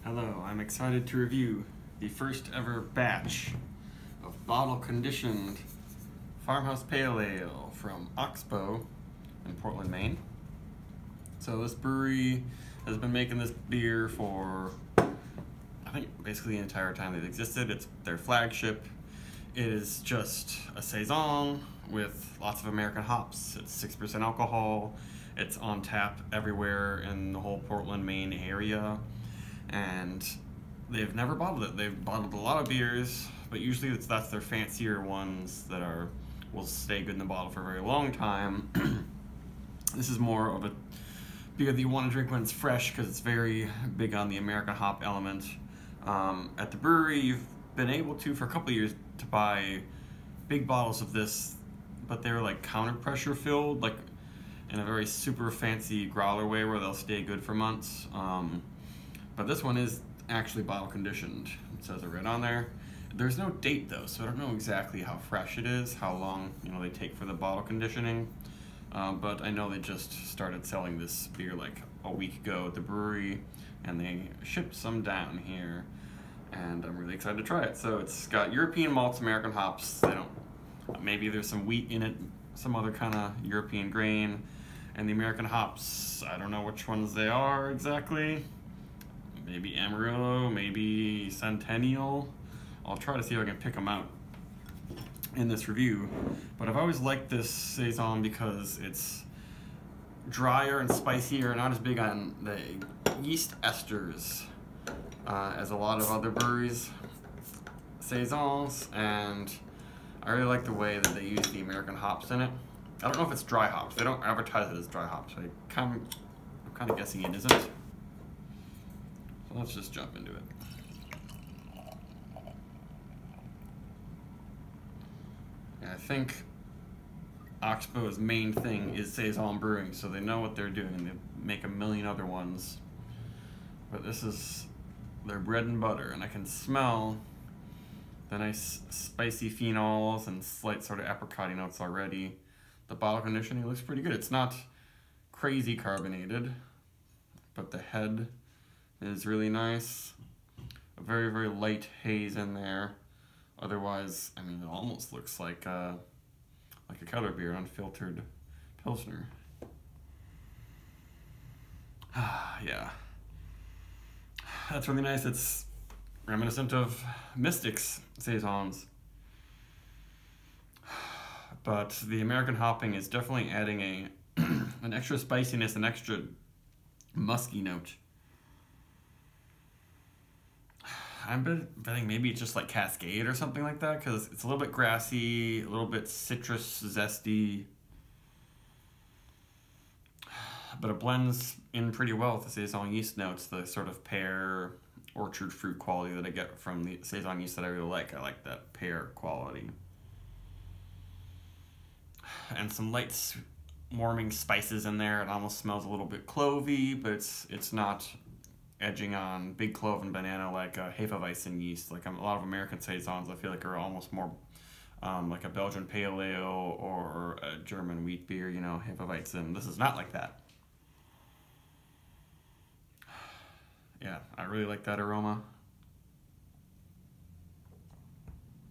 Hello, I'm excited to review the first ever batch of bottle conditioned Farmhouse Pale Ale from Oxbow in Portland, Maine. So this brewery has been making this beer for, I think, basically the entire time they've existed. It's their flagship. It is just a saison with lots of American hops. It's 6% alcohol. It's on tap everywhere in the whole Portland, Maine area. And they've never bottled it. They've bottled a lot of beers, but usually that's their fancier ones that will stay good in the bottle for a very long time. This is more of a beer that you want to drink when it's fresh because it's very big on the American hop element. At the brewery, you've been able to, for a couple of years, to buy big bottles of this, but they're like counter pressure filled, like in a very super fancy growler way where they'll stay good for months. But this one is actually bottle conditioned. It says it right on there. There's no date though, so I don't know exactly how fresh it is, how long they take for the bottle conditioning. But I know they just started selling this beer like a week ago at the brewery, and they shipped some down here, and I'm really excited to try it. So it's got European malts, American hops. Maybe there's some wheat in it, some other kind of European grain, and the American hops, I don't know which ones they are exactly. Maybe Amarillo, maybe Centennial. I'll try to see if I can pick them out in this review. But I've always liked this saison because it's drier and spicier, not as big on the yeast esters as a lot of other breweries' saisons, and I really like the way that they use the American hops in it. I don't know if it's dry hops. They don't advertise it as dry hops. I'm kind of guessing it isn't. So let's just jump into it. I think Oxbow's main thing is saison brewing, so they know what they're doing. They make a million other ones, but this is their bread and butter, and I can smell the nice spicy phenols and slight sort of apricot notes already. The bottle conditioning looks pretty good. It's not crazy carbonated, but the head is really nice. A very, very light haze in there. Otherwise, I mean, it almost looks like a Keller beer, unfiltered Pilsner. Yeah. That's really nice. It's reminiscent of Mystic's saisons. But the American hopping is definitely adding an extra spiciness, an extra musky note. I'm betting maybe it's just like Cascade or something like that, because it's a little bit grassy, a little bit citrus zesty, but it blends in pretty well with the saison yeast notes, the sort of pear, orchard fruit quality that I get from the saison yeast that I really like. I like that pear quality. And some light warming spices in there. It almost smells a little bit clovey, but it's not edging on big clove and banana like a Hefeweizen yeast. Like a lot of American saisons, I feel like are almost more like a Belgian pale ale or a German wheat beer, Hefeweizen. This is not like that. Yeah, I really like that aroma.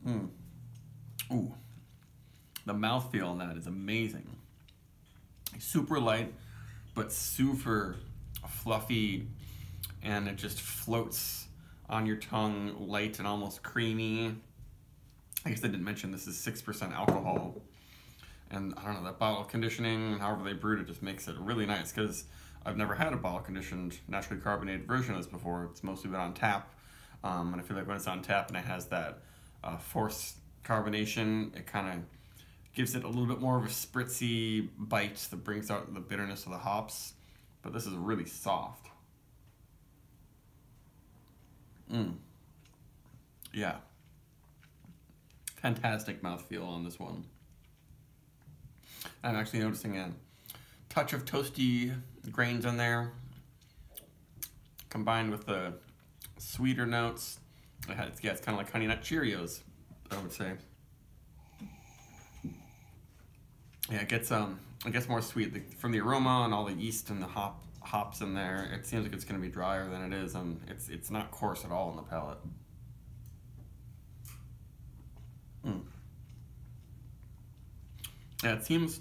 Ooh, the mouthfeel on that is amazing. Super light, but super fluffy, and it just floats on your tongue, light and almost creamy. I guess I didn't mention this is 6% alcohol. And I don't know, that bottle conditioning, however they brewed it, just makes it really nice, because I've never had a bottle conditioned, naturally carbonated version of this before. It's mostly been on tap. And I feel like when it's on tap and it has that forced carbonation, it kind of gives it a little bit more of a spritzy bite that brings out the bitterness of the hops. But this is really soft. Yeah. Fantastic mouthfeel on this one. I'm actually noticing a touch of toasty grains in there, combined with the sweeter notes. It's kind of like Honey Nut Cheerios, I would say. Yeah, it gets more sweet from the aroma and all the yeast and the hop hops in there. It seems like it's going to be drier than it is, and it's not coarse at all on the palate. Yeah, it seems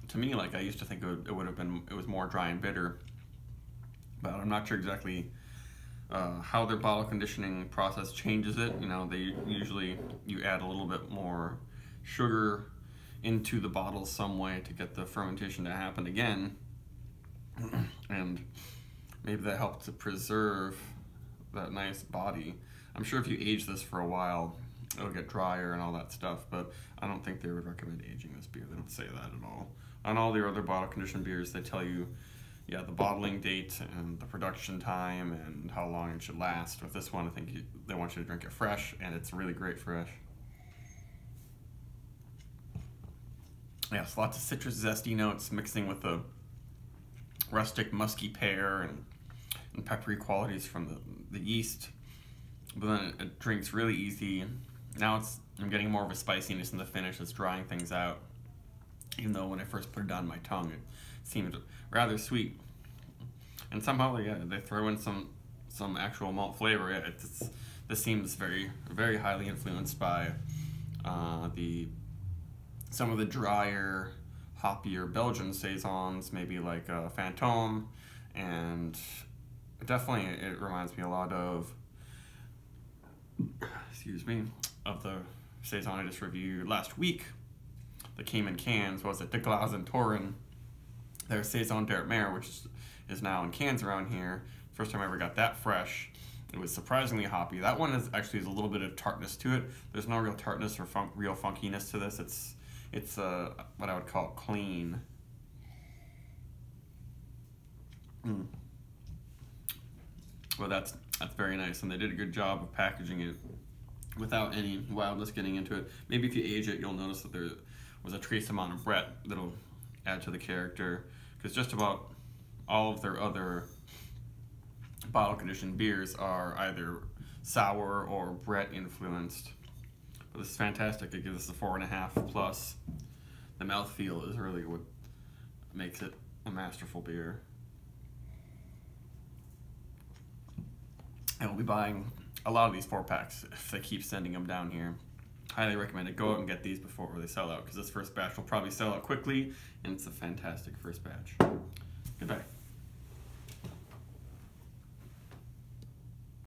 to me like I used to think it was more dry and bitter, but I'm not sure exactly how their bottle conditioning process changes it. You know, you add a little bit more sugar into the bottle some way to get the fermentation to happen again, and maybe that helps to preserve that nice body. I'm sure if you age this for a while, it'll get drier and all that stuff, but I don't think they would recommend aging this beer. They don't say that at all. On all the other bottle conditioned beers, they tell you, yeah, the bottling date and the production time and how long it should last. With this one, I think they want you to drink it fresh, and it's really great fresh. Yes, lots of citrus zesty notes mixing with the rustic musky pear and peppery qualities from the yeast. But then it drinks really easy. Now I'm getting more of a spiciness in the finish that's drying things out. Even though when I first put it on my tongue, it seemed rather sweet. And somehow, yeah, they throw in some actual malt flavor. Yeah, this seems very, very highly influenced by some of the drier, hoppier Belgian saisons, maybe like Fantôme, and definitely it reminds me a lot of, excuse me, of the saison I just reviewed last week that came in cans. Was it De Glazen and Torin? Their Saison d'Artmer, which is now in cans around here. First time I ever got that fresh. It was surprisingly hoppy. That one has a little bit of tartness to it. There's no real tartness or real funkiness to this. It's what I would call clean. Well, that's very nice, and they did a good job of packaging it without any wildness getting into it. Maybe if you age it, you'll notice that there was a trace amount of Brett that'll add to the character, because just about all of their other bottle conditioned beers are either sour or Brett influenced. But this is fantastic. It gives us a 4.5 plus. The mouthfeel is really what makes it a masterful beer. I will be buying a lot of these 4-packs if they keep sending them down here. Highly recommend it. Go out and get these before they sell out, because this first batch will probably sell out quickly, and it's a fantastic first batch. Goodbye.